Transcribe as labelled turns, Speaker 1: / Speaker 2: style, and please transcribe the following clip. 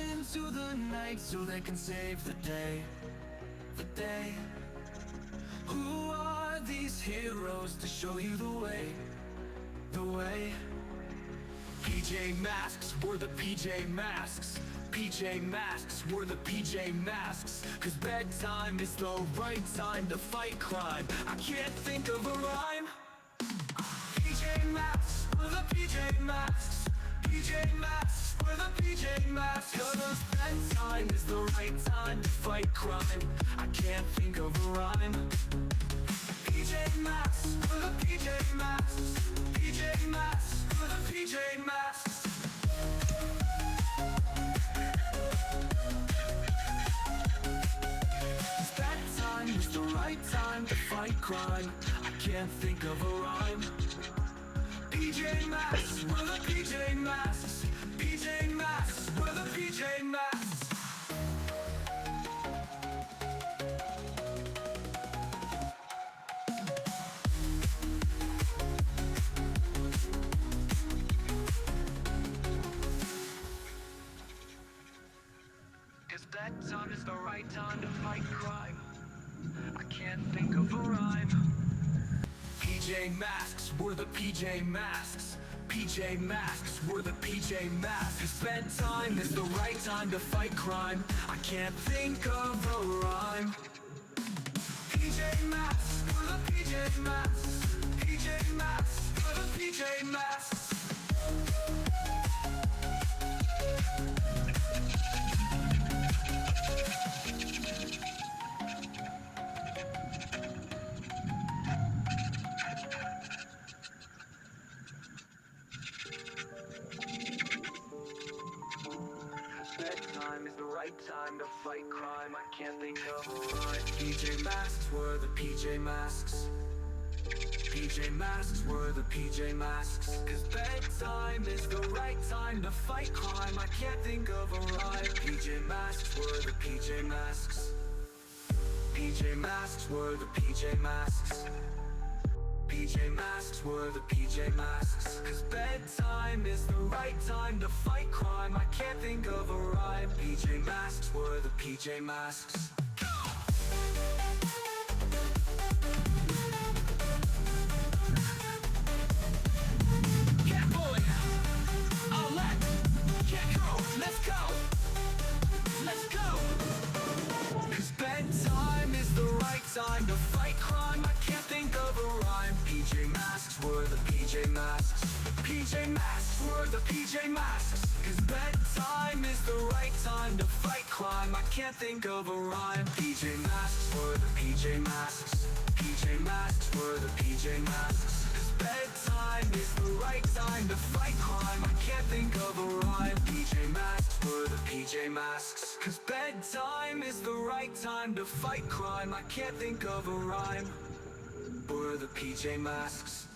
Speaker 1: into the night so they can save the day. The day. Who are these heroes to show you the way? The way. PJ Masks, we're the PJ Masks. PJ Masks, we're the PJ Masks. Cause bedtime is the right time to fight crime. I can't think of a rhyme. PJ Masks, we're the PJ Masks. PJ Masks, we're the PJ Masks. Cause bedtime is the right time to fight crime. I can't think of a rhyme. PJ Masks, we're the PJ Masks. PJ Masks, we're the PJ Masks. Bedtime is the right time to fight crime. I can't think of a rhyme. PJ Masks, we're the PJ Masks. PJ Masks, we're the PJ Masks. Cause bedtime is the right time to fight crime. I can't think of a rhyme. PJ Masks, we're the PJ Masks. PJ Masks, we're the PJ Masks. Cause bedtime is the right time to fight crime. I can't think of a rhyme. PJ Masks, we're the PJ Masks. PJ Masks, we're the PJ Masks. Bedtime is the right time to fight crime. I can't think of a rhyme. PJ Masks, we're the PJ Masks. PJ Masks, we're the PJ Masks. Cause bedtime is the right time to fight crime. I can't think of a rhyme. PJ Masks, we're the PJ Masks. PJ Masks, we're the PJ Masks. PJ Masks, we're the PJ Masks. Cause bedtime is the right time to fight crime. I can't think of a rhyme. PJ Masks, we're the PJ Masks. Catboy, Gekko, let's go. Let's go. Cause bedtime is the right time to fight crime. I can't think of a rhyme. PJ Masks, we're the PJ Masks. PJ Masks, we're the PJ Masks. Cause bedtime is the right time to fight crime. I can't think of a rhyme. PJ Masks, we're the PJ Masks. PJ Masks, we're the PJ Masks. Cause bedtime is the right time to fight crime. I can't think of a rhyme. PJ Masks, we're the PJ Masks. Cause bedtime is the right time to fight crime. I can't think of a rhyme. We're the PJ Masks.